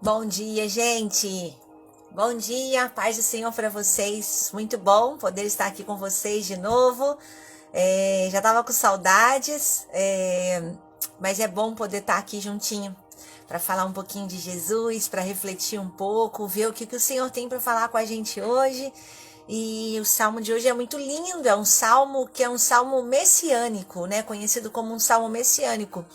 Bom dia, gente! Bom dia, paz do Senhor para vocês. Muito bom poder estar aqui com vocês de novo. Já estava com saudades, mas é bom poder estar aqui juntinho para falar um pouquinho de Jesus, para refletir um pouco, ver o que o Senhor tem para falar com a gente hoje. E o salmo de hoje é muito lindo, é um salmo que é um salmo messiânico, né? Conhecido como um salmo messiânico.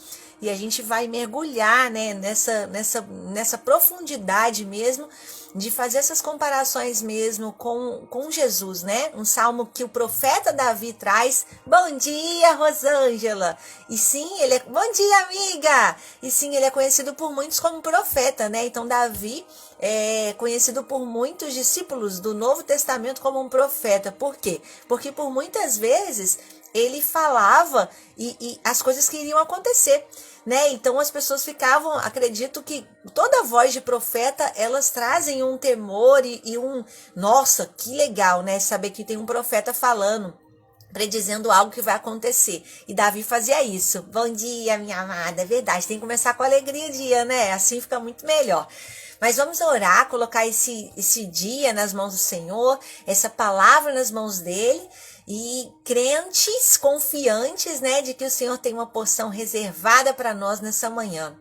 E a gente vai mergulhar, né, nessa profundidade mesmo, de fazer essas comparações mesmo com Jesus, né? Um salmo que o profeta Davi traz. Bom dia, Rosângela! E sim, ele é... Bom dia, amiga! E sim, ele é conhecido por muitos como profeta, né? Então, Davi é conhecido por muitos discípulos do Novo Testamento como um profeta. Por quê? Porque por muitas vezes ele falava e as coisas que iriam acontecer, né? Então as pessoas ficavam, acredito que toda voz de profeta, elas trazem um temor e um, nossa, que legal, né? Saber que tem um profeta falando, predizendo algo que vai acontecer. E Davi fazia isso. Bom dia, minha amada. É verdade, tem que começar com alegria o dia, né? Assim fica muito melhor. Mas vamos orar, colocar esse dia nas mãos do Senhor, essa palavra nas mãos dele, e crentes, confiantes, né, de que o Senhor tem uma porção reservada para nós nessa manhã.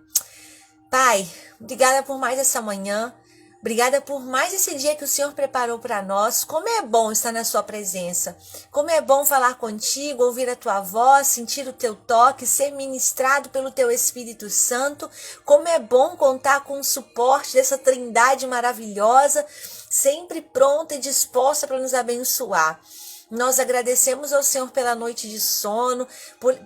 Pai, obrigada por mais essa manhã. Obrigada por mais esse dia que o Senhor preparou para nós. Como é bom estar na sua presença. Como é bom falar contigo, ouvir a tua voz, sentir o teu toque, ser ministrado pelo teu Espírito Santo. Como é bom contar com o suporte dessa trindade maravilhosa, sempre pronta e disposta para nos abençoar. Nós agradecemos ao Senhor pela noite de sono,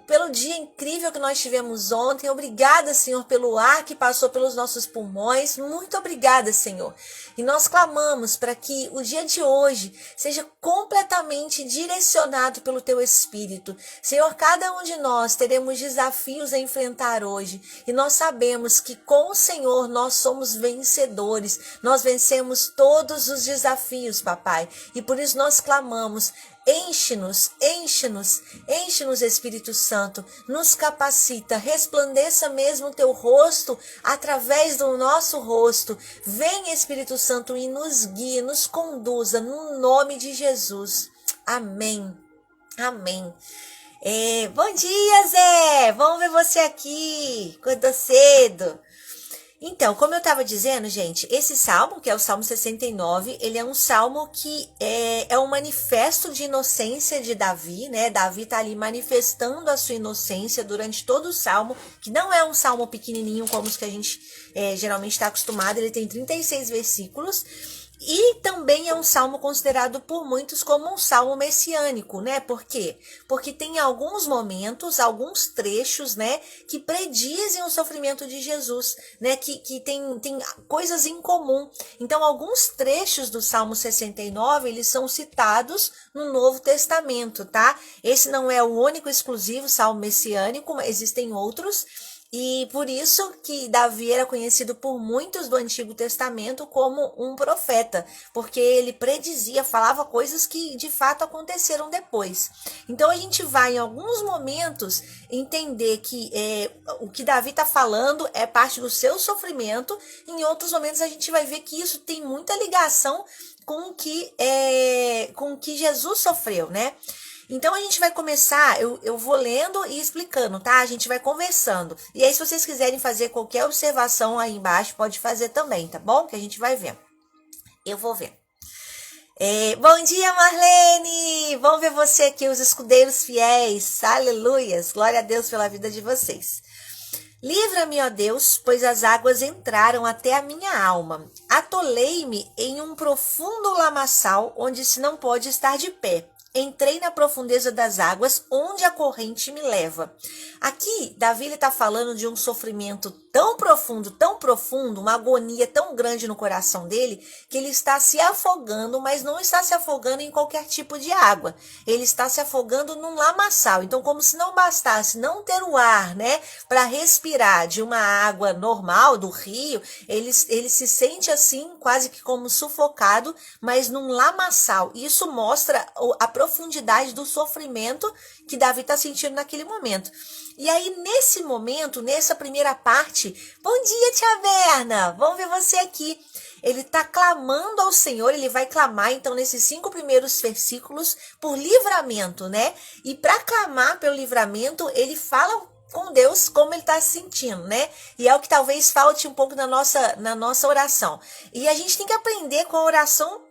pelo dia incrível que nós tivemos ontem. Obrigada, Senhor, pelo ar que passou pelos nossos pulmões. Muito obrigada, Senhor. E nós clamamos para que o dia de hoje seja completamente direcionado pelo Teu Espírito. Senhor, cada um de nós teremos desafios a enfrentar hoje. E nós sabemos que com o Senhor nós somos vencedores. Nós vencemos todos os desafios, papai. E por isso nós clamamos: enche-nos, enche-nos, enche-nos, Espírito Santo, nos capacita, resplandeça mesmo o teu rosto através do nosso rosto. Vem, Espírito Santo, e nos guie, nos conduza, no nome de Jesus. Amém, amém. Bom dia, Zé, vamos ver você aqui, acordou cedo. Então, como eu estava dizendo, gente, esse salmo, que é o Salmo 69, ele é um salmo que é um manifesto de inocência de Davi, né? Davi está ali manifestando a sua inocência durante todo o salmo, que não é um salmo pequenininho como os que a gente geralmente está acostumado, ele tem 36 versículos. E também é um salmo considerado por muitos como um salmo messiânico, né? Por quê? Porque tem alguns momentos, alguns trechos, né, que predizem o sofrimento de Jesus, né? Que tem coisas em comum. Então, alguns trechos do Salmo 69, eles são citados no Novo Testamento, tá? Esse não é o único exclusivo salmo messiânico, mas existem outros. E por isso que Davi era conhecido por muitos do Antigo Testamento como um profeta, porque ele predizia, falava coisas que de fato aconteceram depois. Então a gente vai em alguns momentos entender que o que Davi está falando é parte do seu sofrimento, em outros momentos a gente vai ver que isso tem muita ligação com o que Jesus sofreu, né? Então a gente vai começar, eu vou lendo e explicando, tá? A gente vai conversando. E aí, se vocês quiserem fazer qualquer observação aí embaixo, pode fazer também, tá bom? Que a gente vai ver. Eu vou ver. Bom dia, Marlene! Vamos ver você aqui, os escudeiros fiéis. Aleluias! Glória a Deus pela vida de vocês. Livra-me, ó Deus, pois as águas entraram até a minha alma. Atolei-me em um profundo lamaçal, onde se não pode estar de pé. Entrei na profundeza das águas, onde a corrente me leva. Aqui, Davi está falando de um sofrimento tão profundo, uma agonia tão grande no coração dele, que ele está se afogando, mas não está se afogando em qualquer tipo de água. Ele está se afogando num lamaçal. Então, como se não bastasse não ter o ar, né, para respirar de uma água normal, do rio, ele se sente assim, quase que como sufocado, mas num lamaçal. Isso mostra a profundidade do sofrimento que Davi está sentindo naquele momento. E aí, nesse momento, nessa primeira parte, bom dia, tia Berna, vamos ver você aqui. Ele está clamando ao Senhor, ele vai clamar, então, nesses 5 primeiros versículos, por livramento, né? E para clamar pelo livramento, ele fala com Deus como ele está se sentindo, né? E é o que talvez falte um pouco na nossa oração. E a gente tem que aprender com a oração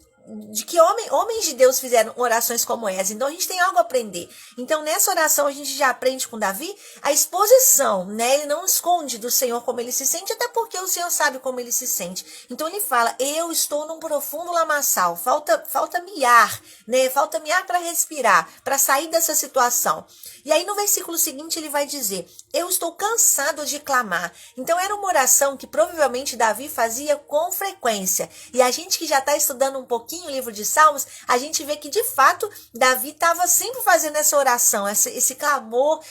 de que homens de Deus fizeram orações como essa. Então a gente tem algo a aprender. Então nessa oração a gente já aprende com Davi a exposição, né? Ele não esconde do Senhor como ele se sente, até porque o Senhor sabe como ele se sente. Então ele fala: eu estou num profundo lamaçal, falta-me ar, né? Falta-me ar para respirar, para sair dessa situação. E aí no versículo seguinte ele vai dizer: eu estou cansado de clamar. Então era uma oração que provavelmente Davi fazia com frequência. E a gente que já está estudando um pouquinho o livro de Salmos, a gente vê que de fato Davi estava sempre fazendo essa oração, esse clamor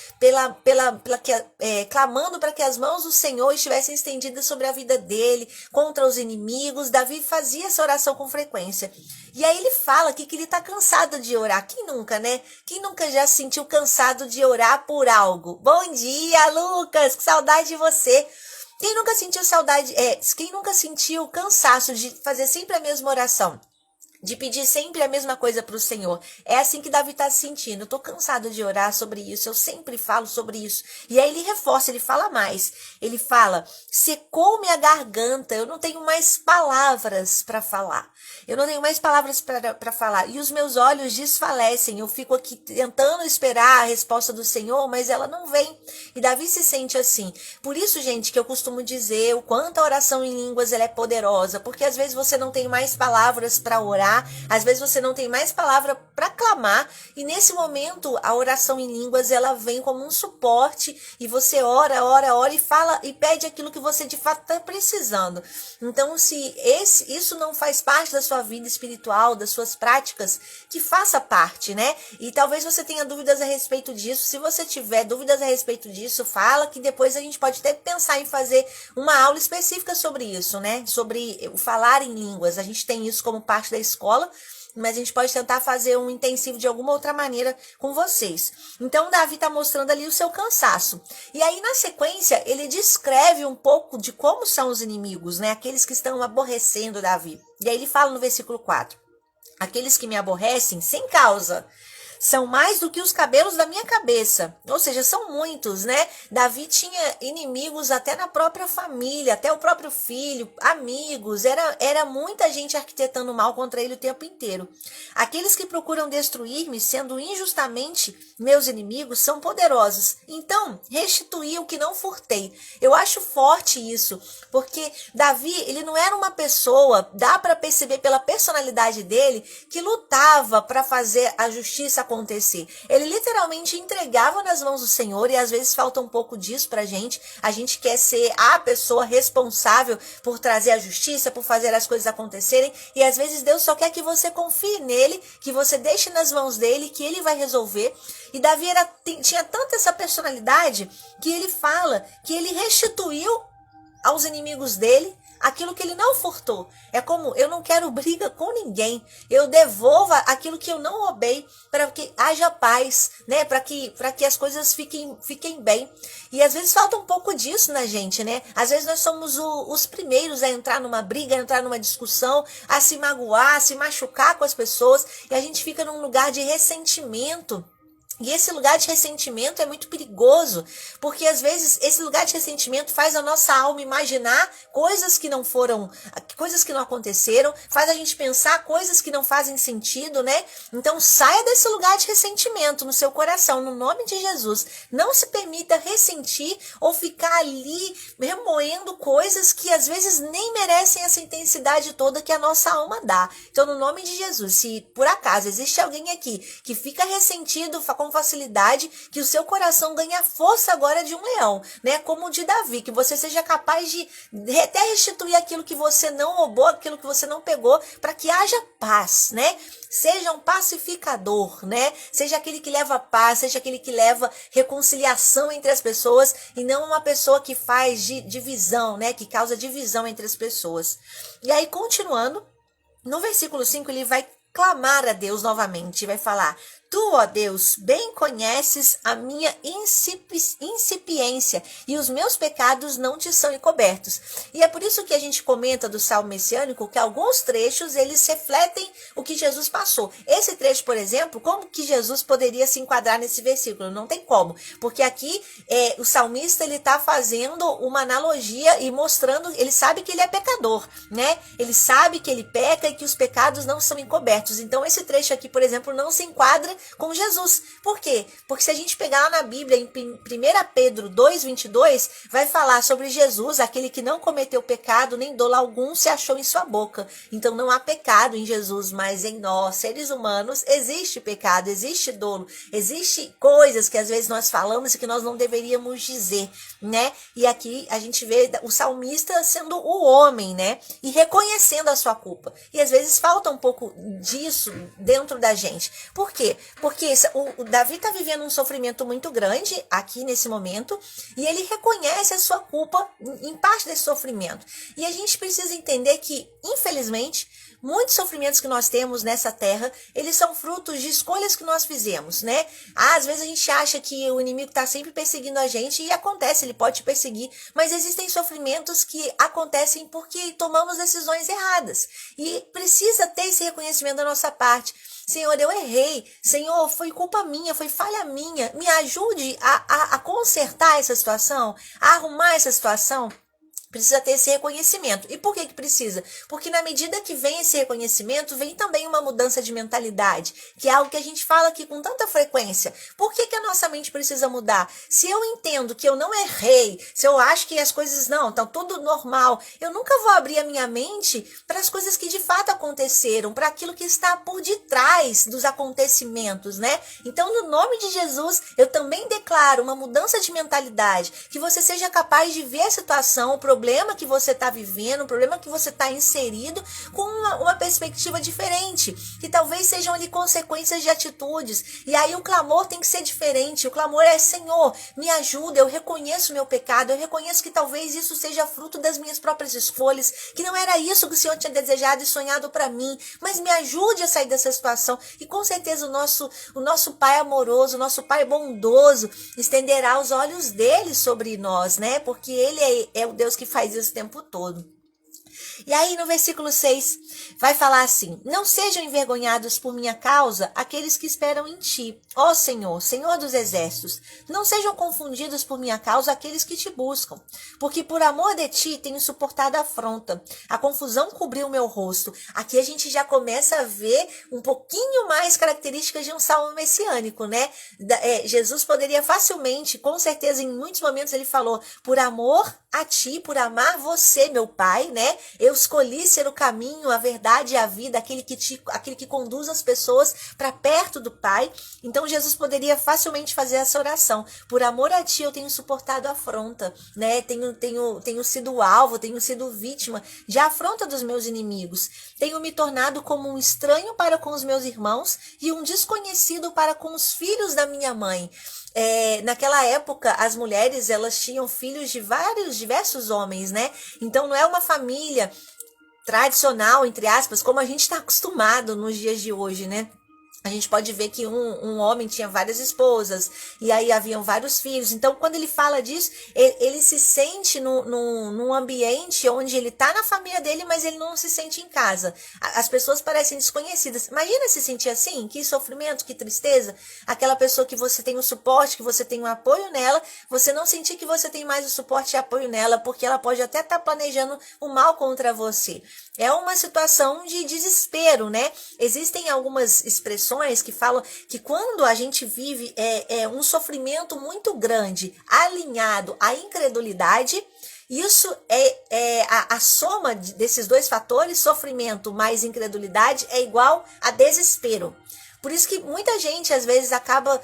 clamando para que as mãos do Senhor estivessem estendidas sobre a vida dele, contra os inimigos. Davi fazia essa oração com frequência. E aí ele fala aqui que ele está cansado de orar. Quem nunca, né? Quem nunca já se sentiu cansado de orar por algo? Bom dia, Lucas! Que saudade de você! Quem nunca sentiu quem nunca sentiu cansaço de fazer sempre a mesma oração? De pedir sempre a mesma coisa para o Senhor. É assim que Davi está se sentindo. Eu estou cansado de orar sobre isso. Eu sempre falo sobre isso. E aí ele reforça, ele fala mais. Ele fala: secou-me a garganta. Eu não tenho mais palavras para falar. Eu não tenho mais palavras para falar. E os meus olhos desfalecem. Eu fico aqui tentando esperar a resposta do Senhor, mas ela não vem. E Davi se sente assim. Por isso, gente, que eu costumo dizer o quanto a oração em línguas ela é poderosa. Porque às vezes você não tem mais palavras para orar. Às vezes você não tem mais palavra para clamar, e nesse momento a oração em línguas ela vem como um suporte, e você ora e fala e pede aquilo que você de fato está precisando. Então, se isso não faz parte da sua vida espiritual, das suas práticas, que faça parte, né? E talvez você tenha dúvidas a respeito disso. Se você tiver dúvidas a respeito disso, fala, que depois a gente pode até pensar em fazer uma aula específica sobre isso, né? Sobre o falar em línguas. A gente tem isso como parte da escola, mas a gente pode tentar fazer um intensivo de alguma outra maneira com vocês. Então, Davi está mostrando ali o seu cansaço. E aí, na sequência, ele descreve um pouco de como são os inimigos, né? Aqueles que estão aborrecendo Davi. E aí ele fala no versículo 4. Aqueles que me aborrecem sem causa são mais do que os cabelos da minha cabeça. Ou seja, são muitos, né? Davi tinha inimigos até na própria família, até o próprio filho, amigos. Era muita gente arquitetando mal contra ele o tempo inteiro. Aqueles que procuram destruir-me, sendo injustamente meus inimigos, são poderosos. Então, restituí o que não furtei. Eu acho forte isso, porque Davi, ele não era uma pessoa, dá para perceber pela personalidade dele, que lutava para fazer a justiça acontecer. Ele literalmente entregava nas mãos do Senhor, e às vezes falta um pouco disso pra gente. A gente quer ser a pessoa responsável por trazer a justiça, por fazer as coisas acontecerem, e às vezes Deus só quer que você confie nele, que você deixe nas mãos dele, que ele vai resolver. E Davi tinha tanta essa personalidade que ele fala que ele restituiu aos inimigos dele aquilo que ele não furtou. É como: eu não quero briga com ninguém, eu devolvo aquilo que eu não roubei, para que haja paz, né? Para que as coisas fiquem bem. E às vezes falta um pouco disso na gente, né? Às vezes nós somos os primeiros a entrar numa briga, a entrar numa discussão, a se magoar, a se machucar com as pessoas, e a gente fica num lugar de ressentimento. E esse lugar de ressentimento é muito perigoso, porque às vezes esse lugar de ressentimento faz a nossa alma imaginar coisas que não aconteceram, faz a gente pensar coisas que não fazem sentido, né? Então saia desse lugar de ressentimento no seu coração, no nome de Jesus. Não se permita ressentir ou ficar ali remoendo coisas que às vezes nem merecem essa intensidade toda que a nossa alma dá. Então, no nome de Jesus, se por acaso existe alguém aqui que fica ressentido com facilidade, que o seu coração ganhe a força agora de um leão, né? Como o de Davi, que você seja capaz de até restituir aquilo que você não roubou, aquilo que você não pegou, para que haja paz, né? Seja um pacificador, né? Seja aquele que leva paz, seja aquele que leva reconciliação entre as pessoas, e não uma pessoa que faz divisão, né? Que causa divisão entre as pessoas. E aí, continuando, no versículo 5, ele vai clamar a Deus novamente, vai falar: Tu, ó Deus, bem conheces a minha incipiência e os meus pecados não te são encobertos. E é por isso que a gente comenta do Salmo Messiânico que alguns trechos eles refletem o que Jesus passou. Esse trecho, por exemplo, como que Jesus poderia se enquadrar nesse versículo? Não tem como, porque aqui o salmista ele está fazendo uma analogia e mostrando, ele sabe que ele é pecador, né? Ele sabe que ele peca e que os pecados não são encobertos. Então esse trecho aqui, por exemplo, não se enquadra com Jesus. Por quê? Porque se a gente pegar lá na Bíblia, em 1 Pedro 2:22, vai falar sobre Jesus, aquele que não cometeu pecado, nem dolo algum se achou em sua boca. Então não há pecado em Jesus, mas em nós, seres humanos, existe pecado, existe dolo, existe coisas que às vezes nós falamos e que nós não deveríamos dizer, né? E aqui a gente vê o salmista sendo o homem, né? E reconhecendo a sua culpa. E às vezes falta um pouco disso dentro da gente. Por quê? Porque o Davi está vivendo um sofrimento muito grande aqui nesse momento e ele reconhece a sua culpa em parte desse sofrimento. E a gente precisa entender que, infelizmente, muitos sofrimentos que nós temos nessa terra, eles são frutos de escolhas que nós fizemos, né? Às vezes a gente acha que o inimigo está sempre perseguindo a gente e acontece, ele pode te perseguir, mas existem sofrimentos que acontecem porque tomamos decisões erradas e precisa ter esse reconhecimento da nossa parte. Senhor, eu errei. Senhor, foi culpa minha, foi falha minha. Me ajude a consertar essa situação, a arrumar essa situação. Precisa ter esse reconhecimento. E por que precisa? Porque na medida que vem esse reconhecimento, vem também uma mudança de mentalidade, que é algo que a gente fala aqui com tanta frequência. Por que a nossa mente precisa mudar? Se eu entendo que eu não errei, se eu acho que as coisas não, estão tudo normal, eu nunca vou abrir a minha mente para as coisas que de fato aconteceram, para aquilo que está por detrás dos acontecimentos, né? Então, no nome de Jesus, eu também declaro uma mudança de mentalidade, que você seja capaz de ver a situação, o problema que você está vivendo, o problema que você está inserido com uma perspectiva diferente, que talvez sejam ali consequências de atitudes, e aí o clamor tem que ser diferente. O clamor é: Senhor, me ajuda, eu reconheço o meu pecado, eu reconheço que talvez isso seja fruto das minhas próprias escolhas, que não era isso que o Senhor tinha desejado e sonhado para mim, mas me ajude a sair dessa situação. E com certeza o nosso Pai amoroso, o nosso Pai bondoso estenderá os olhos dele sobre nós, né? Porque ele é o Deus que faz isso o tempo todo. E aí no versículo 6 vai falar assim: não sejam envergonhados por minha causa aqueles que esperam em ti, ó Senhor, Senhor dos exércitos. Não sejam confundidos por minha causa aqueles que te buscam, porque por amor de ti tenho suportado a afronta. A confusão cobriu o meu rosto. Aqui a gente já começa a ver um pouquinho mais características de um salmo messiânico, né? Jesus poderia facilmente, com certeza em muitos momentos ele falou: por amor a ti, por amar você, meu Pai, né? Eu escolhi ser o caminho, a verdade e a vida, aquele que conduz as pessoas para perto do Pai. Então Jesus poderia facilmente fazer essa oração: por amor a ti eu tenho suportado a afronta, né? Tenho sido alvo, tenho sido vítima de afronta dos meus inimigos. Tenho me tornado como um estranho para com os meus irmãos e um desconhecido para com os filhos da minha mãe. Naquela época, as mulheres, elas tinham filhos de diversos homens, né? Então, não é uma família tradicional, entre aspas, como a gente está acostumado nos dias de hoje, né? A gente pode ver que um homem tinha várias esposas, e aí haviam vários filhos. Então, quando ele fala disso, ele se sente num ambiente onde ele está na família dele, mas ele não se sente em casa. As pessoas parecem desconhecidas. Imagina se sentir assim, que sofrimento, que tristeza. Aquela pessoa que você tem o suporte, que você tem o apoio nela, você não sentir que você tem mais o suporte e apoio nela, porque ela pode até estar planejando o mal contra você. É uma situação de desespero, né? Existem algumas expressões que falam que quando a gente vive um sofrimento muito grande, alinhado à incredulidade, isso a soma desses dois fatores, sofrimento mais incredulidade, é igual a desespero. Por isso que muita gente, às vezes, acaba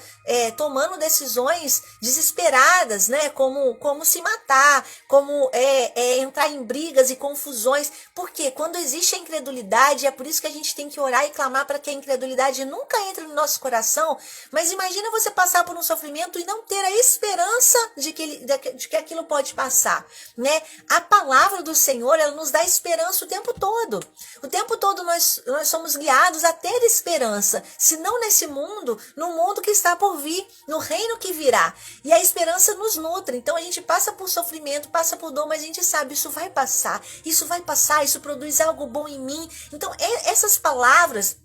tomando decisões desesperadas, né? Como se matar, como entrar em brigas e confusões. Porque quando existe a incredulidade, é por isso que a gente tem que orar e clamar para que a incredulidade nunca entre no nosso coração. Mas imagina você passar por um sofrimento e não ter a esperança de que aquilo pode passar, né? A palavra do Senhor, ela nos dá esperança o tempo todo. O tempo todo nós somos guiados a ter esperança. Se se não nesse mundo, no mundo que está por vir, no reino que virá. E a esperança nos nutre. Então a gente passa por sofrimento, passa por dor, mas a gente sabe, isso vai passar, isso produz algo bom em mim. Então essas palavras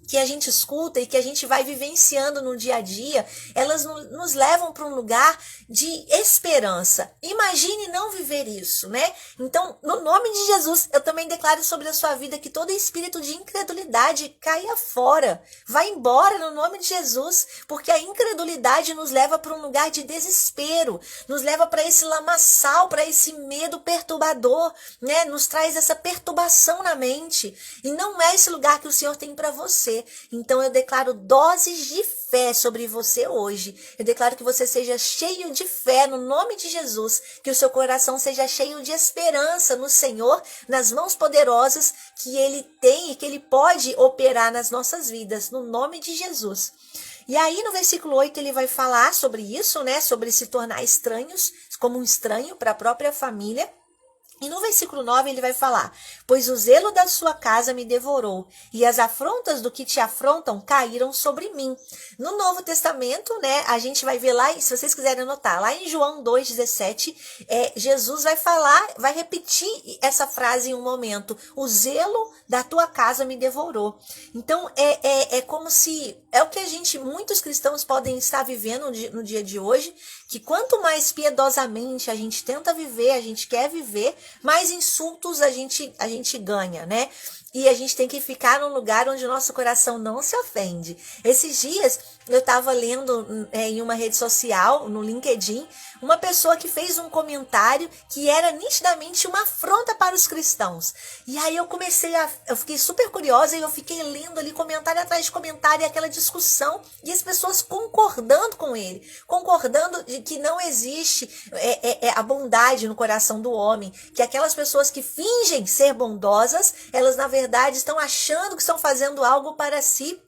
que a gente escuta e que a gente vai vivenciando no dia a dia, elas nos levam para um lugar de esperança. Imagine não viver isso, né? Então, no nome de Jesus, eu também declaro sobre a sua vida que todo espírito de incredulidade caia fora, vai embora no nome de Jesus, porque a incredulidade nos leva para um lugar de desespero, nos leva para esse lamaçal, para esse medo perturbador, né? Nos traz essa perturbação na mente, e não é esse lugar que o Senhor tem para você. Então eu declaro doses de fé sobre você hoje. Eu declaro que você seja cheio de fé no nome de Jesus, que o seu coração seja cheio de esperança no Senhor, nas mãos poderosas que Ele tem e que Ele pode operar nas nossas vidas, no nome de Jesus. E aí no versículo 8 ele vai falar sobre isso, né? Sobre se tornar estranhos, como um estranho para a própria família. E no versículo 9 ele vai falar: pois o zelo da sua casa me devorou, e as afrontas do que te afrontam caíram sobre mim. No Novo Testamento, né, a gente vai ver lá, se vocês quiserem anotar, lá em João 2,17, Jesus vai falar, vai repetir essa frase em um momento: o zelo da tua casa me devorou. Então, é como se, é o que muitos cristãos podem estar vivendo no dia de hoje, que quanto mais piedosamente a gente tenta viver, a gente quer viver, mais insultos a gente ganha, né? E a gente tem que ficar num lugar onde o nosso coração não se ofende. Esses dias eu estava lendo em uma rede social, no LinkedIn, uma pessoa que fez um comentário que era nitidamente uma afronta para os cristãos. E aí eu fiquei super curiosa e eu fiquei lendo ali comentário atrás de comentário, e aquela discussão, e as pessoas concordando com ele, concordando de que não existe a bondade no coração do homem, que aquelas pessoas que fingem ser bondosas, elas na verdade estão achando que estão fazendo algo para si,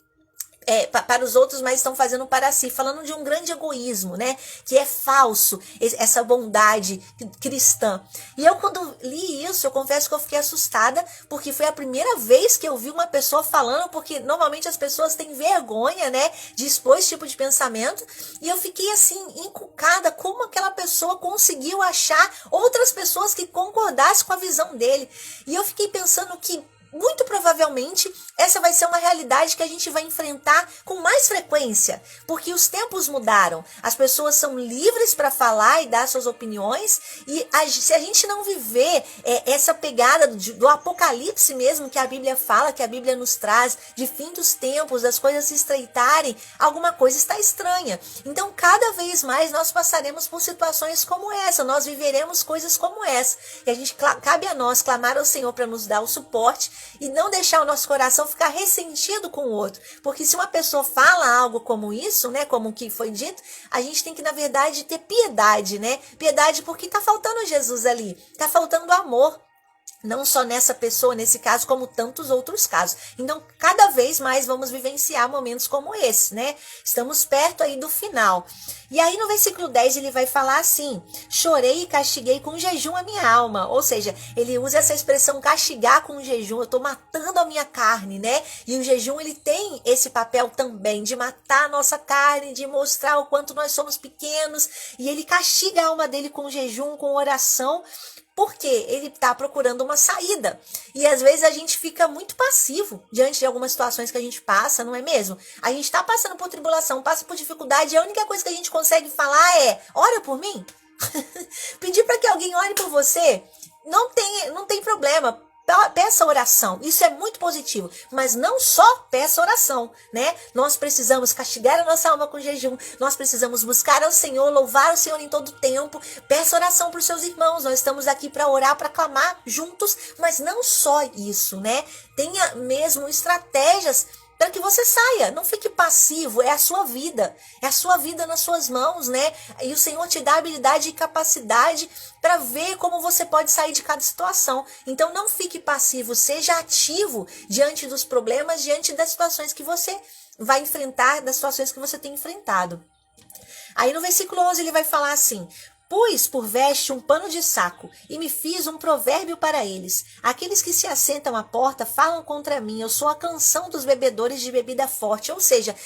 para os outros, mas estão fazendo para si, falando de um grande egoísmo, né? Que é falso, essa bondade cristã. E eu, quando li isso, eu confesso que eu fiquei assustada, porque foi a primeira vez que eu vi uma pessoa falando, porque normalmente as pessoas têm vergonha, né, de expor esse tipo de pensamento, e eu fiquei assim, encucada, como aquela pessoa conseguiu achar outras pessoas que concordassem com a visão dele. E eu fiquei pensando que muito provavelmente essa vai ser uma realidade que a gente vai enfrentar com mais frequência, porque os tempos mudaram, as pessoas são livres para falar e dar suas opiniões, e se a gente não viver essa pegada do Apocalipse mesmo, que a Bíblia fala, que a Bíblia nos traz, de fim dos tempos, das coisas se estreitarem, alguma coisa está estranha. Então cada vez mais nós passaremos por situações como essa, nós viveremos coisas como essa, e a gente, cabe a nós clamar ao Senhor para nos dar o suporte, e não deixar o nosso coração ficar ressentido com o outro. Porque se uma pessoa fala algo como isso, né, como o que foi dito, a gente tem que, na verdade, ter piedade, né? Piedade porque tá faltando Jesus ali, tá faltando amor. Não só nessa pessoa, nesse caso, como tantos outros casos. Então, cada vez mais vamos vivenciar momentos como esse, né? Estamos perto aí do final. E aí, no versículo 10, ele vai falar assim: chorei e castiguei com jejum a minha alma. Ou seja, ele usa essa expressão castigar com jejum. Eu estou matando a minha carne, né? E o jejum, ele tem esse papel também de matar a nossa carne, de mostrar o quanto nós somos pequenos. E ele castiga a alma dele com jejum, com oração, porque ele está procurando uma saída. E às vezes a gente fica muito passivo diante de algumas situações que a gente passa, não é mesmo? A gente está passando por tribulação, passa por dificuldade, e a única coisa que a gente consegue falar é: ora por mim. Pedir para que alguém ore por você, não tem problema. Peça oração, isso é muito positivo, mas não só peça oração, né? Nós precisamos castigar a nossa alma com jejum, nós precisamos buscar ao Senhor, louvar o Senhor em todo tempo. Peça oração para os seus irmãos, nós estamos aqui para orar, para clamar juntos, mas não só isso, né? Tenha mesmo estratégias para que você saia, não fique passivo, é a sua vida nas suas mãos, né? E o Senhor te dá habilidade e capacidade para ver como você pode sair de cada situação. Então não fique passivo, seja ativo diante dos problemas, diante das situações que você vai enfrentar, das situações que você tem enfrentado. Aí no versículo 11 ele vai falar assim: Pus por veste um pano de saco e me fiz um provérbio para eles. Aqueles que se assentam à porta falam contra mim. Eu sou a canção dos bebedores de bebida forte. Ou seja,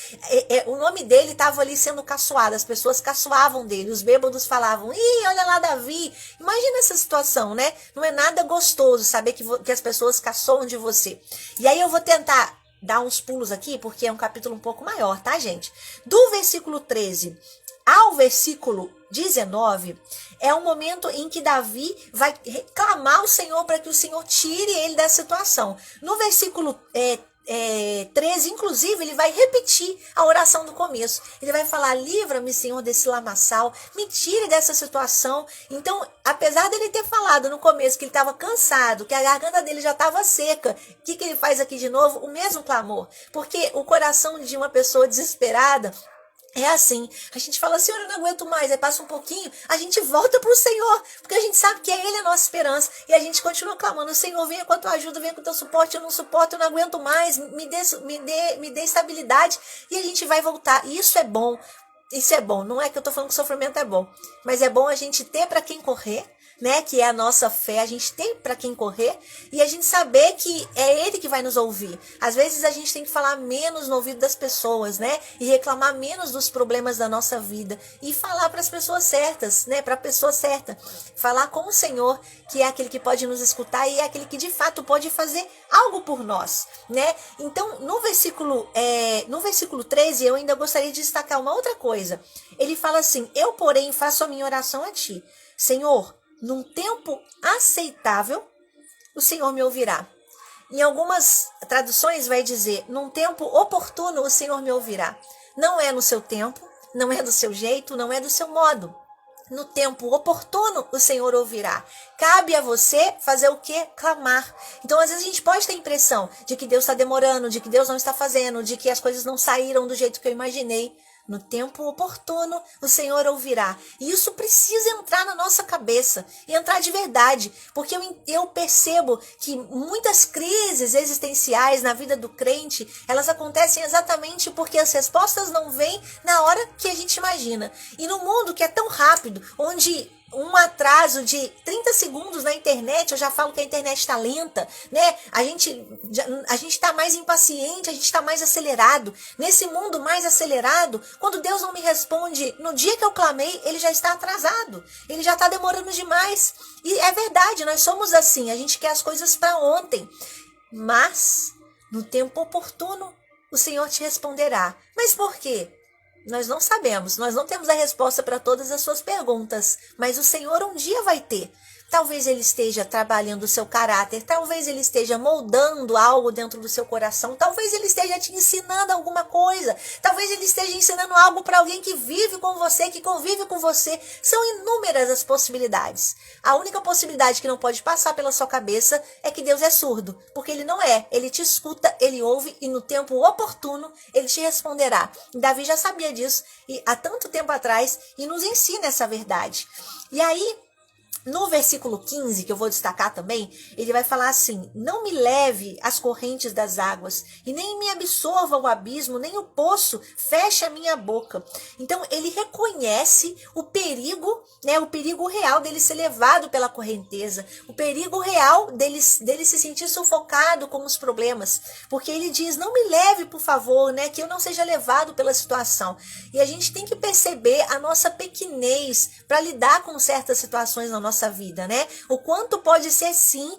o nome dele estava ali sendo caçoado. As pessoas caçoavam dele. Os bêbados falavam, ih, olha lá Davi. Imagina essa situação, né? Não é nada gostoso saber que as pessoas caçoam de você. E aí eu vou tentar dar uns pulos aqui, porque é um capítulo um pouco maior, tá, gente? Do versículo 13 ao versículo 19, é um momento em que Davi vai reclamar ao Senhor para que o Senhor tire ele da situação. No versículo 13, inclusive, ele vai repetir a oração do começo. Ele vai falar, livra-me, Senhor, desse lamaçal, me tire dessa situação. Então, apesar dele ter falado no começo que ele estava cansado, que a garganta dele já estava seca, o que ele faz aqui de novo? O mesmo clamor. Porque o coração de uma pessoa desesperada é assim, a gente fala, Senhor, eu não aguento mais, aí passa um pouquinho, a gente volta para o Senhor, porque a gente sabe que é Ele a nossa esperança, e a gente continua clamando, Senhor, venha com a tua ajuda, venha com o teu suporte, eu não suporto, eu não aguento mais, me dê estabilidade, e a gente vai voltar, e isso é bom, não é que eu estou falando que o sofrimento é bom, mas é bom a gente ter para quem correr, né, que é a nossa fé, a gente tem para quem correr e a gente saber que é Ele que vai nos ouvir. Às vezes a gente tem que falar menos no ouvido das pessoas, né, e reclamar menos dos problemas da nossa vida e falar para as pessoas certas, né, para a pessoa certa, falar com o Senhor, que é aquele que pode nos escutar e é aquele que de fato pode fazer algo por nós, né? Então, no versículo 13, eu ainda gostaria de destacar uma outra coisa. Ele fala assim, eu, porém, faço a minha oração a ti. Senhor, num tempo aceitável, o Senhor me ouvirá. Em algumas traduções vai dizer, num tempo oportuno, o Senhor me ouvirá. Não é no seu tempo, não é do seu jeito, não é do seu modo. No tempo oportuno, o Senhor ouvirá. Cabe a você fazer o quê? Clamar. Então, às vezes, a gente pode ter a impressão de que Deus está demorando, de que Deus não está fazendo, de que as coisas não saíram do jeito que eu imaginei. No tempo oportuno, o Senhor ouvirá. E isso precisa entrar na nossa cabeça. E entrar de verdade. Porque eu percebo que muitas crises existenciais na vida do crente, elas acontecem exatamente porque as respostas não vêm na hora que a gente imagina. E no mundo que é tão rápido, onde um atraso de 30 segundos na internet, eu já falo que a internet está lenta, né? A gente está mais impaciente, a gente está mais acelerado. Nesse mundo mais acelerado, quando Deus não me responde no dia que eu clamei, ele já está atrasado, ele já está demorando demais. E é verdade, nós somos assim, a gente quer as coisas para ontem, mas no tempo oportuno o Senhor te responderá. Mas por quê? Nós não sabemos, nós não temos a resposta para todas as suas perguntas, mas o Senhor um dia vai ter. Talvez Ele esteja trabalhando o seu caráter, talvez Ele esteja moldando algo dentro do seu coração, talvez Ele esteja te ensinando alguma coisa, talvez Ele esteja ensinando algo para alguém que vive com você, que convive com você. São inúmeras as possibilidades. A única possibilidade que não pode passar pela sua cabeça é que Deus é surdo, porque Ele não é. Ele te escuta, Ele ouve e no tempo oportuno Ele te responderá. Davi já sabia disso e há tanto tempo atrás e nos ensina essa verdade. E aí, no versículo 15, que eu vou destacar também, ele vai falar assim, não me leve às correntes das águas, e nem me absorva o abismo, nem o poço feche a minha boca. Então, ele reconhece o perigo, né, o perigo real dele ser levado pela correnteza, o perigo real dele se sentir sufocado com os problemas, porque ele diz, não me leve, por favor, né, que eu não seja levado pela situação. E a gente tem que perceber a nossa pequenez para lidar com certas situações na nossa vida, né? O quanto pode ser, sim,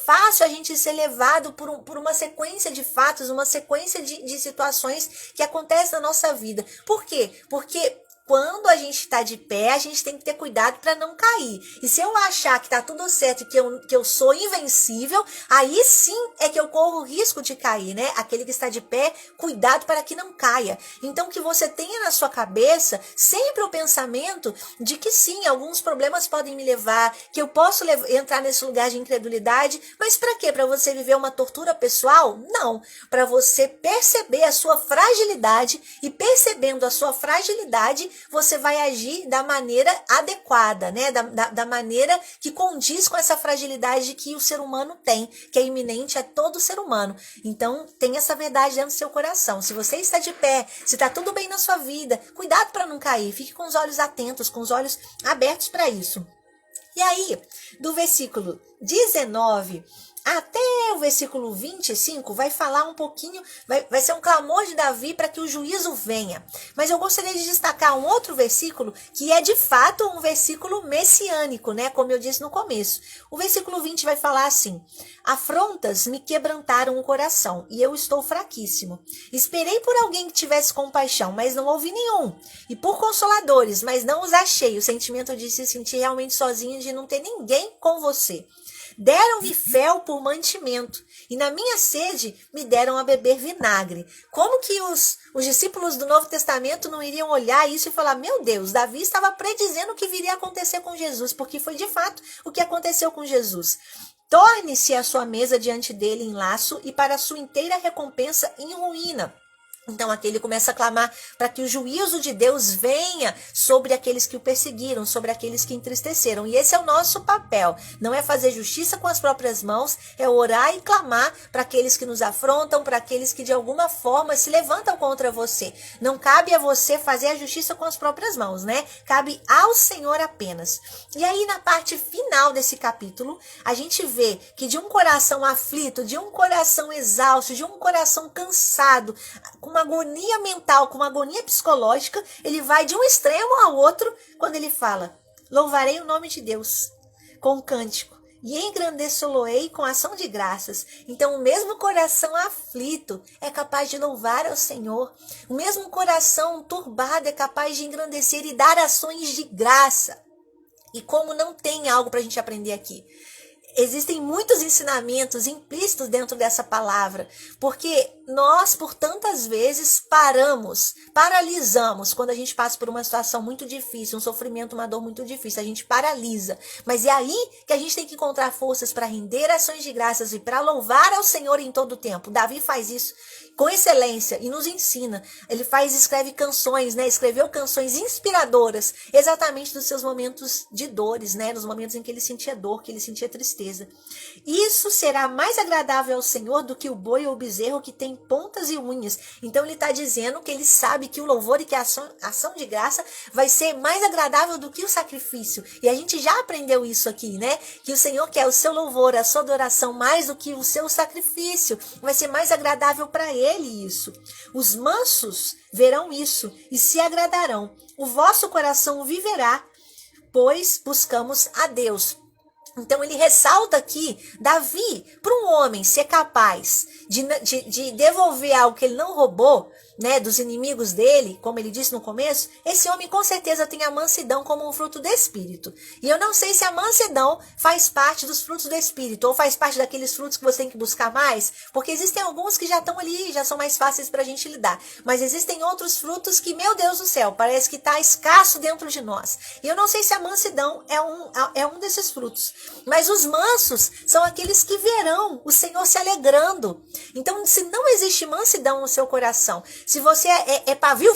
fácil a gente ser levado por uma sequência de fatos, uma sequência de situações que acontecem na nossa vida. Por quê? Porque quando a gente está de pé, a gente tem que ter cuidado para não cair. E se eu achar que está tudo certo, que eu sou invencível, aí sim é que eu corro o risco de cair, né? Aquele que está de pé, cuidado para que não caia. Então, que você tenha na sua cabeça sempre o pensamento de que sim, alguns problemas podem me levar, que eu posso entrar nesse lugar de incredulidade, mas para quê? Para você viver uma tortura pessoal? Não. Para você perceber a sua fragilidade e percebendo a sua fragilidade, você vai agir da maneira adequada, né? Da maneira que condiz com essa fragilidade que o ser humano tem, que é iminente a todo ser humano. Então, tem essa verdade dentro do seu coração. Se você está de pé, se está tudo bem na sua vida, cuidado para não cair. Fique com os olhos atentos, com os olhos abertos para isso. E aí, do versículo 19 até o versículo 25, vai falar um pouquinho, vai ser um clamor de Davi para que o juízo venha. Mas eu gostaria de destacar um outro versículo, que é de fato um versículo messiânico, né? Como eu disse no começo. O versículo 20 vai falar assim: afrontas me quebrantaram o coração, e eu estou fraquíssimo. Esperei por alguém que tivesse compaixão, mas não houve nenhum. E por consoladores, mas não os achei. O sentimento de se sentir realmente sozinho, de não ter ninguém com você. Deram-me fel por mantimento, e na minha sede me deram a beber vinagre. Como que os discípulos do Novo Testamento não iriam olhar isso e falar: meu Deus, Davi estava predizendo o que viria a acontecer com Jesus, porque foi de fato o que aconteceu com Jesus. Torne-se a sua mesa diante dele em laço, e para a sua inteira recompensa em ruína. Então aqui ele começa a clamar para que o juízo de Deus venha sobre aqueles que o perseguiram, sobre aqueles que entristeceram. E esse é o nosso papel. Não é fazer justiça com as próprias mãos, é orar e clamar para aqueles que nos afrontam, para aqueles que de alguma forma se levantam contra você. Não cabe a você fazer a justiça com as próprias mãos, né? Cabe ao Senhor apenas. E aí na parte final desse capítulo, a gente vê que de um coração aflito, de um coração exausto, de um coração cansado, com uma agonia mental, com uma agonia psicológica, ele vai de um extremo ao outro quando ele fala: louvarei o nome de Deus com um cântico e engrandecê-lo-ei com ação de graças. Então o mesmo coração aflito é capaz de louvar ao Senhor. O mesmo coração turbado é capaz de engrandecer e dar ações de graça. E como não tem algo para a gente aprender aqui? Existem muitos ensinamentos implícitos dentro dessa palavra, porque nós, por tantas vezes, paralisamos quando a gente passa por uma situação muito difícil, um sofrimento, uma dor muito difícil, a gente paralisa. Mas é aí que a gente tem que encontrar forças para render ações de graças e para louvar ao Senhor em todo o tempo. Davi faz isso com excelência e nos ensina. Ele escreve canções, né? Escreveu canções inspiradoras, exatamente dos seus momentos de dores, né? Nos momentos em que ele sentia dor, que ele sentia tristeza. Isso será mais agradável ao Senhor do que o boi ou o bezerro que tem pontas e unhas. Então ele está dizendo que ele sabe que o louvor e que a ação de graça vai ser mais agradável do que o sacrifício. E a gente já aprendeu isso aqui, né? Que o Senhor quer o seu louvor, a sua adoração mais do que o seu sacrifício. Vai ser mais agradável para ele isso. Os mansos verão isso e se agradarão. O vosso coração viverá, pois buscamos a Deus. Então ele ressalta aqui, Davi, para um homem ser capaz de devolver algo que ele não roubou, né, dos inimigos dele, como ele disse no começo, esse homem com certeza tem a mansidão como um fruto do Espírito. E eu não sei se a mansidão faz parte dos frutos do Espírito, ou faz parte daqueles frutos que você tem que buscar mais, porque existem alguns que já estão ali, já são mais fáceis para a gente lidar. Mas existem outros frutos que, meu Deus do céu, parece que está escasso dentro de nós. E eu não sei se a mansidão é um desses frutos. Mas os mansos são aqueles que verão o Senhor se alegrando. Então, se não existe mansidão no seu coração, se você é pavio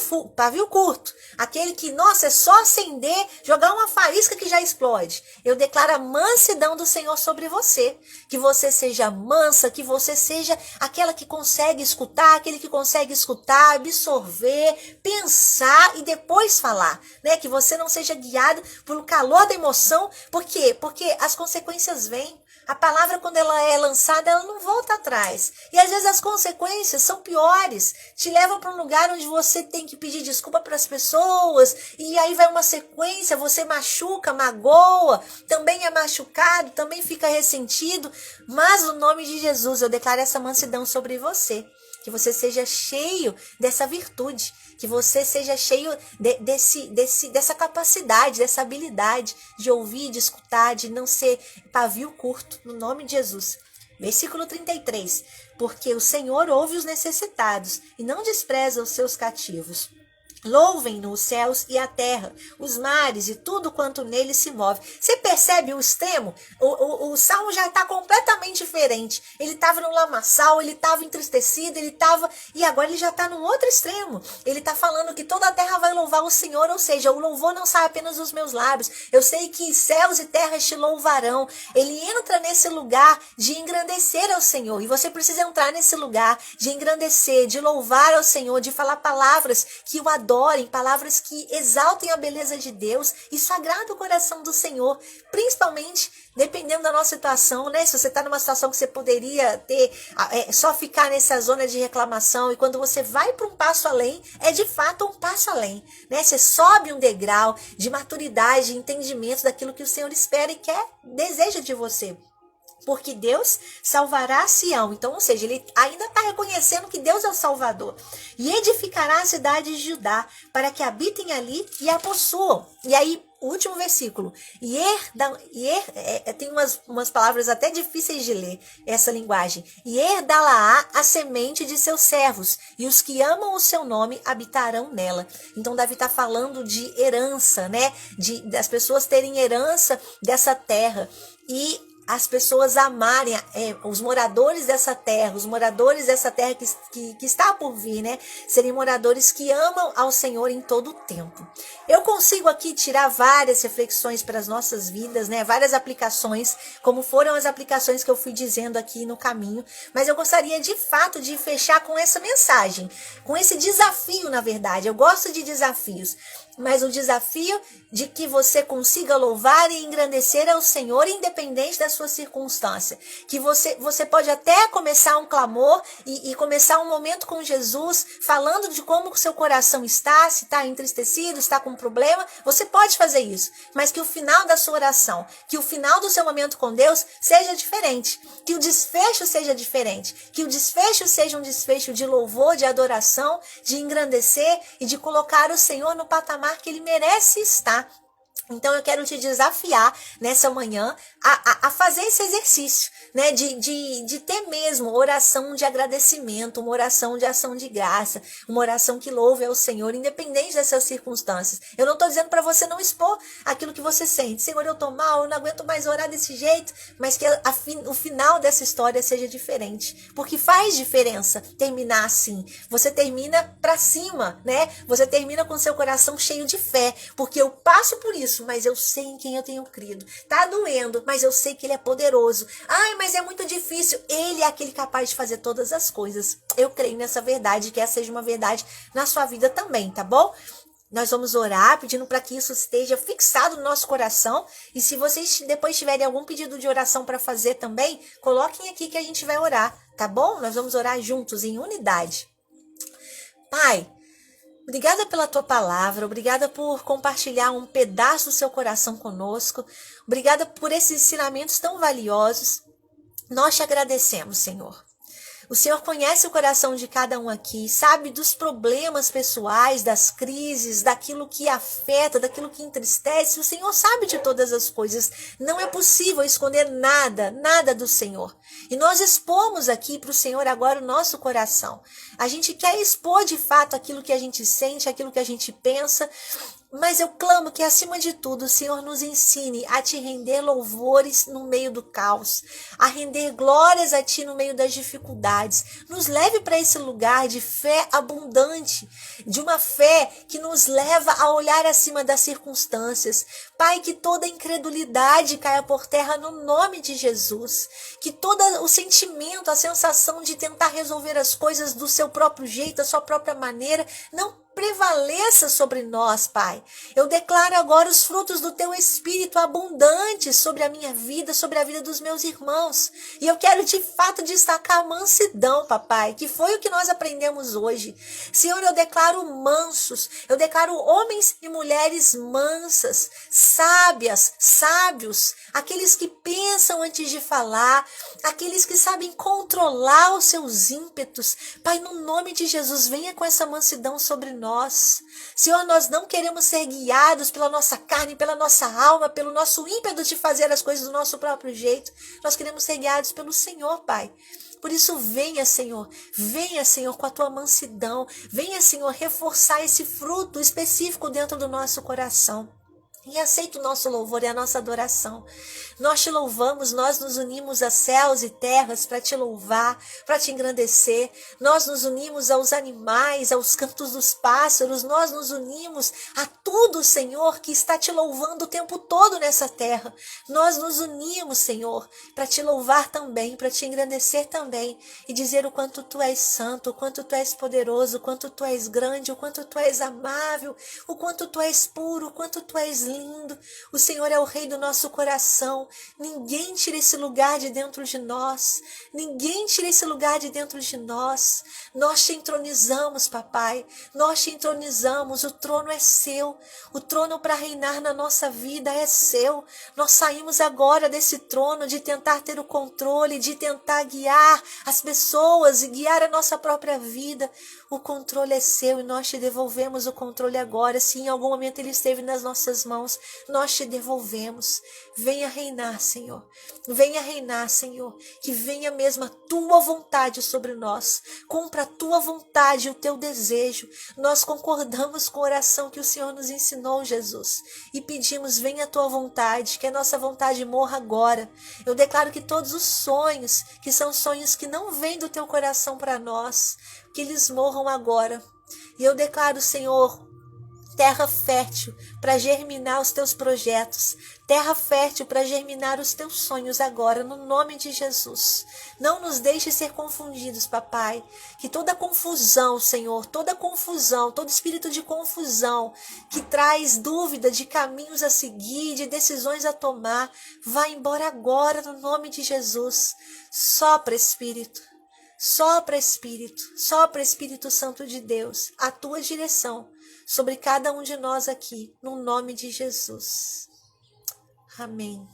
curto, aquele que, nossa, é só acender, jogar uma faísca que já explode, eu declaro a mansidão do Senhor sobre você. Que você seja mansa, que você seja aquela que consegue escutar, aquele que consegue escutar, absorver, pensar e depois falar, né? Que você não seja guiado pelo calor da emoção. Por quê? Porque as consequências vêm. A palavra, quando ela é lançada, ela não volta atrás. E às vezes as consequências são piores. Te levam para um lugar onde você tem que pedir desculpa para as pessoas. E aí vai uma sequência, você machuca, magoa, também é machucado, também fica ressentido. Mas no nome de Jesus, eu declaro essa mansidão sobre você. Que você seja cheio dessa virtude, que você seja cheio dessa capacidade, dessa habilidade de ouvir, de escutar, de não ser pavio curto, no nome de Jesus. Versículo 33, porque o Senhor ouve os necessitados e não despreza os seus cativos. Louvem-no os céus e a terra, os mares e tudo quanto nele se move. Você percebe o extremo? O salmo já está completamente diferente. Ele estava no lamaçal, ele estava entristecido, e agora ele já está num outro extremo. Ele está falando que toda a terra vai louvar o Senhor, ou seja, o louvor não sai apenas dos meus lábios. Eu sei que céus e terras te louvarão. Ele entra nesse lugar de engrandecer ao Senhor, e você precisa entrar nesse lugar de engrandecer, de louvar ao Senhor, de falar palavras que o adorem, palavras que exaltem a beleza de Deus. Isso agrada o coração do Senhor, principalmente dependendo da nossa situação, né? Se você está numa situação que você poderia ter, só ficar nessa zona de reclamação, e quando você vai para um passo além, é de fato um passo além, né? Você sobe um degrau de maturidade, de entendimento daquilo que o Senhor espera e quer, deseja de você. Porque Deus salvará Sião. Então, ou seja, ele ainda está reconhecendo que Deus é o Salvador. E edificará a cidade de Judá, para que habitem ali e a possuam. E aí, o último versículo. Tem umas palavras até difíceis de ler, essa linguagem. E herdá-la-á a semente de seus servos, e os que amam o seu nome habitarão nela. Então, Davi está falando de herança, né? Das pessoas terem herança dessa terra. E as pessoas amarem, os moradores dessa terra que está por vir, né? Serem moradores que amam ao Senhor em todo o tempo. Eu consigo aqui tirar várias reflexões para as nossas vidas, né? Várias aplicações, como foram as aplicações que eu fui dizendo aqui no caminho. Mas eu gostaria de fato de fechar com essa mensagem, com esse desafio, na verdade. Eu gosto de desafios. Mas o desafio de que você consiga louvar e engrandecer ao Senhor, independente da sua circunstância. Que você pode até começar um clamor e começar um momento com Jesus, falando de como o seu coração está, se está entristecido, está com problema. Você pode fazer isso, mas que o final da sua oração, que o final do seu momento com Deus seja diferente. Que o desfecho seja diferente. Que o desfecho seja um desfecho de louvor, de adoração, de engrandecer e de colocar o Senhor no patamar que ele merece estar. Então eu quero te desafiar nessa manhã a fazer esse exercício, né? De ter mesmo oração de agradecimento, uma oração de ação de graça, uma oração que louve ao Senhor, independente das suas circunstâncias. Eu não estou dizendo para você não expor aquilo que você sente. Senhor, eu estou mal, eu não aguento mais orar desse jeito, mas que o final dessa história seja diferente. Porque faz diferença terminar assim. Você termina para cima, né? Você termina com seu coração cheio de fé, porque eu passo por isso, mas eu sei em quem eu tenho crido. Tá doendo, mas eu sei que ele é poderoso. Ai, mas é muito difícil. Ele é aquele capaz de fazer todas as coisas. Eu creio nessa verdade, que essa seja uma verdade na sua vida também, tá bom? Nós vamos orar pedindo para que isso esteja fixado no nosso coração. E se vocês depois tiverem algum pedido de oração para fazer também, coloquem aqui que a gente vai orar, tá bom? Nós vamos orar juntos, em unidade. Pai, obrigada pela tua palavra, obrigada por compartilhar um pedaço do seu coração conosco, obrigada por esses ensinamentos tão valiosos. Nós te agradecemos, Senhor. O Senhor conhece o coração de cada um aqui, sabe dos problemas pessoais, das crises, daquilo que afeta, daquilo que entristece. O Senhor sabe de todas as coisas. Não é possível esconder nada do Senhor. E nós expomos aqui para o Senhor agora o nosso coração. A gente quer expor de fato aquilo que a gente sente, aquilo que a gente pensa. Mas eu clamo que, acima de tudo, o Senhor nos ensine a te render louvores no meio do caos, a render glórias a ti no meio das dificuldades. Nos leve para esse lugar de fé abundante, de uma fé que nos leva a olhar acima das circunstâncias. Pai, que toda incredulidade caia por terra no nome de Jesus. Que todo o sentimento, a sensação de tentar resolver as coisas do seu próprio jeito, da sua própria maneira, não prevaleça sobre nós, Pai. Eu declaro agora os frutos do teu Espírito abundantes sobre a minha vida, sobre a vida dos meus irmãos. E eu quero de fato destacar a mansidão, papai, que foi o que nós aprendemos hoje. Senhor, eu declaro mansos, eu declaro homens e mulheres mansas, sábios, aqueles que pensam antes de falar, aqueles que sabem controlar os seus ímpetos. Pai, no nome de Jesus, venha com essa mansidão sobre nós. Senhor, nós não queremos ser guiados pela nossa carne, pela nossa alma, pelo nosso ímpeto de fazer as coisas do nosso próprio jeito. Nós queremos ser guiados pelo Senhor, Pai. Por isso, venha, Senhor, com a tua mansidão. Venha, Senhor, reforçar esse fruto específico dentro do nosso coração. E aceita o nosso louvor e a nossa adoração. Nós te louvamos, nós nos unimos a céus e terras para te louvar, para te engrandecer. Nós nos unimos aos animais, aos cantos dos pássaros. Nós nos unimos a tudo, Senhor, que está te louvando o tempo todo nessa terra. Nós nos unimos, Senhor, para te louvar também, para te engrandecer também e dizer o quanto tu és santo, o quanto tu és poderoso, o quanto tu és grande, o quanto tu és amável, o quanto tu és puro, o quanto tu és lindo. O Senhor é o Rei do nosso coração. Ninguém tira esse lugar de dentro de nós. Ninguém tira esse lugar de dentro de nós. Nós te entronizamos, papai. Nós te entronizamos. O trono é seu. O trono para reinar na nossa vida é seu. Nós saímos agora desse trono de tentar ter o controle, de tentar guiar as pessoas e guiar a nossa própria vida. O controle é seu e nós te devolvemos o controle agora. Se em algum momento ele esteve nas nossas mãos, nós te devolvemos. Venha reinar, Senhor. Venha reinar, Senhor. Que venha mesmo a tua vontade sobre nós. Cumpra a tua vontade e o teu desejo. Nós concordamos com a oração que o Senhor nos ensinou, Jesus. E pedimos, venha a tua vontade, que a nossa vontade morra agora. Eu declaro que todos os sonhos, que são sonhos que não vêm do teu coração para nós, que eles morram agora. E eu declaro, Senhor, terra fértil para germinar os teus projetos, terra fértil para germinar os teus sonhos agora, no nome de Jesus. Não nos deixe ser confundidos, papai, que toda confusão, Senhor, toda confusão, todo espírito de confusão que traz dúvida de caminhos a seguir, de decisões a tomar, vá embora agora, no nome de Jesus. Sopra, Espírito. Sopra, Espírito Santo de Deus, a tua direção sobre cada um de nós aqui, no nome de Jesus. Amém.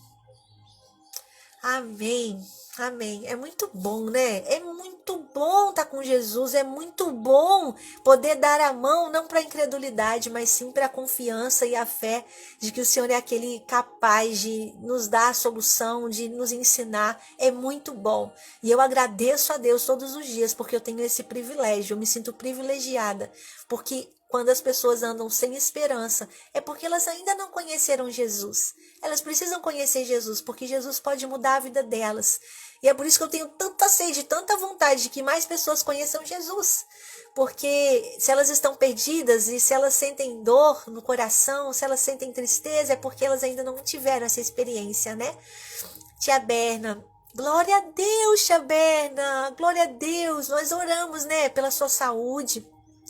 Amém. Amém. É muito bom, né? É muito bom estar com Jesus, é muito bom poder dar a mão, não para a incredulidade, mas sim para a confiança e a fé de que o Senhor é aquele capaz de nos dar a solução, de nos ensinar. É muito bom. E eu agradeço a Deus todos os dias porque eu tenho esse privilégio, eu me sinto privilegiada, porque quando as pessoas andam sem esperança, é porque elas ainda não conheceram Jesus. Elas precisam conhecer Jesus, porque Jesus pode mudar a vida delas. E é por isso que eu tenho tanta sede, tanta vontade de que mais pessoas conheçam Jesus. Porque se elas estão perdidas e se elas sentem dor no coração, se elas sentem tristeza, é porque elas ainda não tiveram essa experiência, né? Tia Berna, glória a Deus, Tia Berna, glória a Deus. Nós oramos, né, pela sua saúde.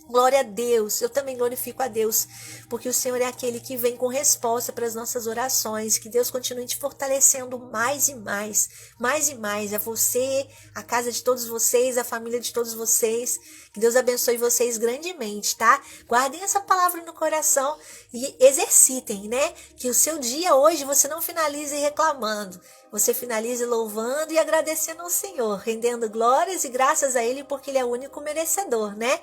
Glória a Deus, eu também glorifico a Deus, porque o Senhor é aquele que vem com resposta para as nossas orações, que Deus continue te fortalecendo mais e mais, a você, a casa de todos vocês, a família de todos vocês, que Deus abençoe vocês grandemente, tá? Guardem essa palavra no coração e exercitem, né? Que o seu dia hoje você não finalize reclamando, você finalize louvando e agradecendo ao Senhor, rendendo glórias e graças a Ele, porque Ele é o único merecedor, né?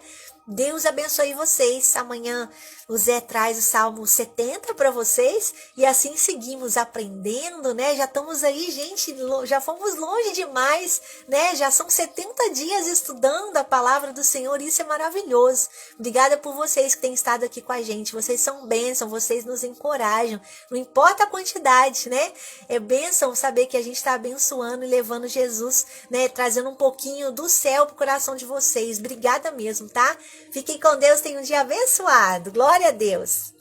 Deus abençoe vocês. Amanhã o Zé traz o Salmo 70 para vocês e assim seguimos aprendendo, né? Já estamos aí, gente, já fomos longe demais, né? Já são 70 dias estudando a palavra do Senhor, isso é maravilhoso. Obrigada por vocês que têm estado aqui com a gente. Vocês são bênção, vocês nos encorajam. Não importa a quantidade, né? É bênção saber que a gente está abençoando e levando Jesus, né? Trazendo um pouquinho do céu pro coração de vocês. Obrigada mesmo, tá? Fiquem com Deus, tenham um dia abençoado. Glória a Deus.